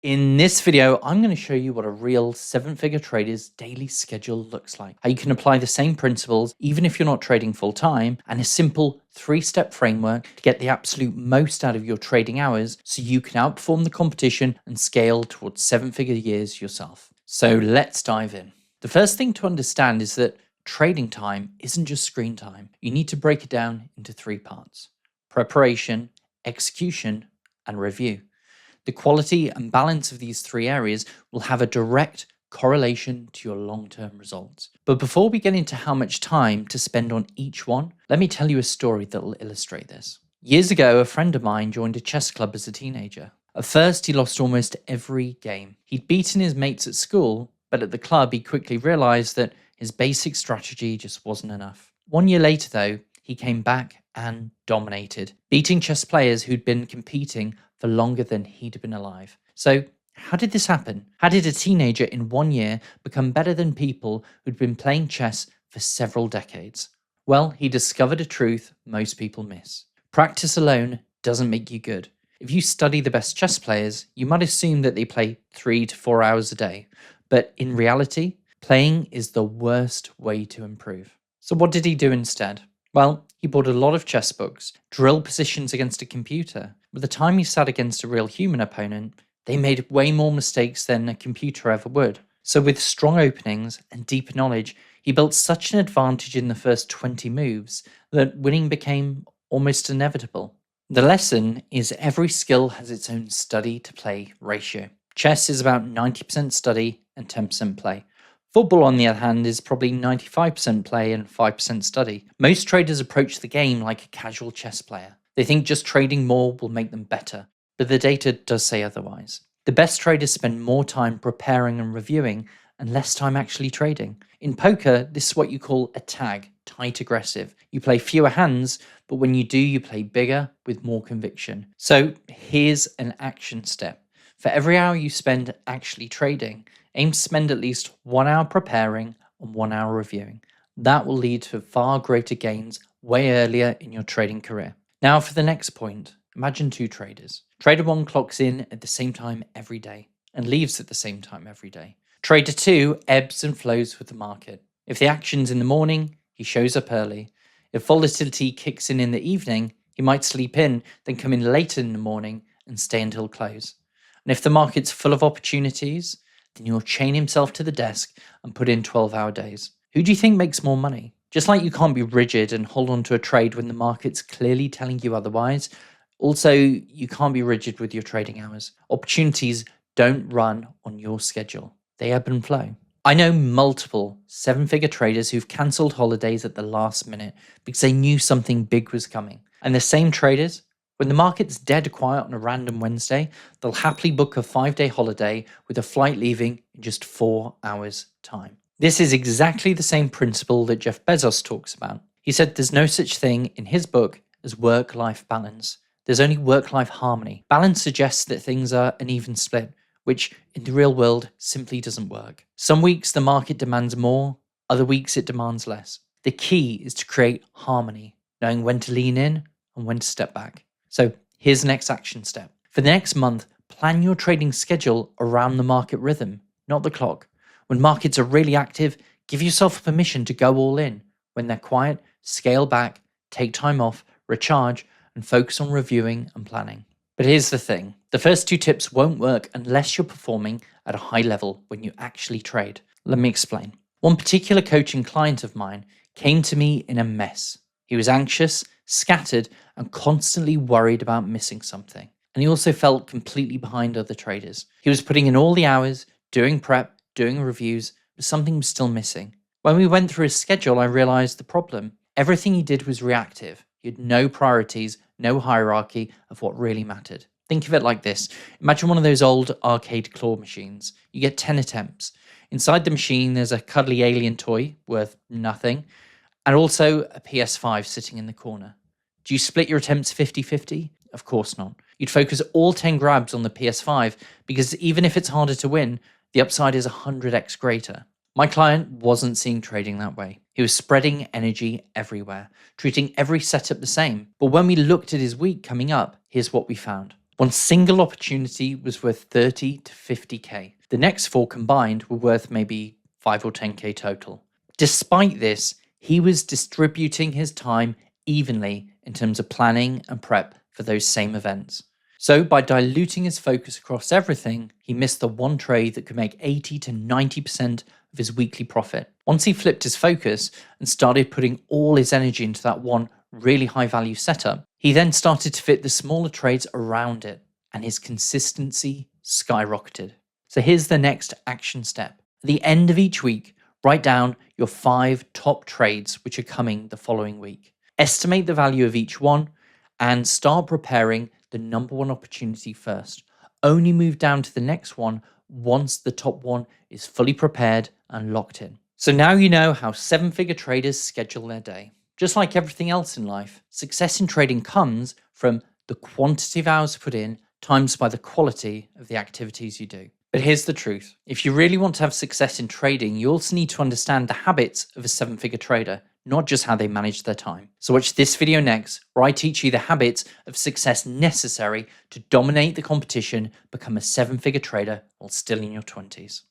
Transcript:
In this video, I'm going to show you what a real seven-figure trader's daily schedule looks like, how you can apply the same principles even if you're not trading full-time, and a simple three-step framework to get the absolute most out of your trading hours so you can outperform the competition and scale towards seven-figure years yourself. So let's dive in. The first thing to understand is that trading time isn't just screen time. You need to break it down into three parts: preparation, execution, and review. The quality and balance of these three areas will have a direct correlation to your long-term results. But before we get into how much time to spend on each one, let me tell you a story that will illustrate this. Years ago, a friend of mine joined a chess club as a teenager. At first, he lost almost every game. He'd beaten his mates at school, but at the club, he quickly realized that his basic strategy just wasn't enough. 1 year later, though, he came back and dominated, beating chess players who'd been competing for longer than he'd been alive. So how did this happen? How did a teenager in 1 year become better than people who'd been playing chess for several decades? Well, he discovered a truth most people miss. Practice alone doesn't make you good. If you study the best chess players, you might assume that they play 3 to 4 hours a day. But in reality, playing is the worst way to improve. So what did he do instead? Well, he bought a lot of chess books, drilled positions against a computer. By the time he sat against a real human opponent, they made way more mistakes than a computer ever would. So with strong openings and deep knowledge, he built such an advantage in the first 20 moves that winning became almost inevitable. The lesson is every skill has its own study to play ratio. Chess is about 90% study and 10% play. Football, on the other hand, is probably 95% play and 5% study. Most traders approach the game like a casual chess player. They think just trading more will make them better, but the data does say otherwise. The best traders spend more time preparing and reviewing and less time actually trading. In poker, this is what you call a tag, tight aggressive. You play fewer hands, but when you do, you play bigger with more conviction. So here's an action step. For every hour you spend actually trading, aim to spend at least 1 hour preparing and 1 hour reviewing. That will lead to far greater gains way earlier in your trading career. Now for the next point, imagine two traders. Trader 1 clocks in at the same time every day and leaves at the same time every day. Trader 2 ebbs and flows with the market. If the action's in the morning, he shows up early. If volatility kicks in the evening, he might sleep in, then come in later in the morning and stay until close. And if the market's full of opportunities, then he'll chain himself to the desk and put in 12-hour days. Who do you think makes more money? Just like you can't be rigid and hold on to a trade when the market's clearly telling you otherwise, also you can't be rigid with your trading hours. Opportunities don't run on your schedule. They ebb and flow. I know multiple seven-figure traders who've cancelled holidays at the last minute because they knew something big was coming. And the same traders, when the market's dead quiet on a random Wednesday, they'll happily book a 5-day holiday with a flight leaving in just 4 hours' time. This is exactly the same principle that Jeff Bezos talks about. He said there's no such thing in his book as work-life balance. There's only work-life harmony. Balance suggests that things are an even split, which in the real world simply doesn't work. Some weeks the market demands more, other weeks it demands less. The key is to create harmony, knowing when to lean in and when to step back. So here's the next action step. For the next month, plan your trading schedule around the market rhythm, not the clock. When markets are really active, give yourself permission to go all in. When they're quiet, scale back, take time off, recharge, and focus on reviewing and planning. But here's the thing. The first two tips won't work unless you're performing at a high level when you actually trade. Let me explain. One particular coaching client of mine came to me in a mess. He was anxious, scattered, and constantly worried about missing something. And he also felt completely behind other traders. He was putting in all the hours, doing prep, doing reviews, but something was still missing. When we went through his schedule, I realized the problem. Everything he did was reactive. He had no priorities, no hierarchy of what really mattered. Think of it like this. Imagine one of those old arcade claw machines. You get 10 attempts. Inside the machine, there's a cuddly alien toy worth nothing, and also a PS5 sitting in the corner. Do you split your attempts 50-50? Of course not. You'd focus all 10 grabs on the PS5 because even if it's harder to win, the upside is 100x greater. My client wasn't seeing trading that way. He was spreading energy everywhere, treating every setup the same. But when we looked at his week coming up, here's what we found. One single opportunity was worth 30 to 50k. The next 4 combined were worth maybe 5 or 10k total. Despite this, he was distributing his time evenly in terms of planning and prep for those same events. So by diluting his focus across everything, he missed the one trade that could make 80 to 90% of his weekly profit. Once he flipped his focus and started putting all his energy into that one really high value setup, he then started to fit the smaller trades around it, and his consistency skyrocketed. So here's the next action step. At the end of each week, write down your 5 top trades which are coming the following week. Estimate the value of each one and start preparing the number one opportunity first. Only move down to the next one once the top one is fully prepared and locked in. So now you know how 7-figure traders schedule their day. Just like everything else in life, success in trading comes from the quantity of hours put in times by the quality of the activities you do. But here's the truth. If you really want to have success in trading, you also need to understand the habits of a 7-figure trader, not just how they manage their time. So watch this video next, where I teach you the habits of success necessary to dominate the competition, become a 7-figure trader while still in your 20s.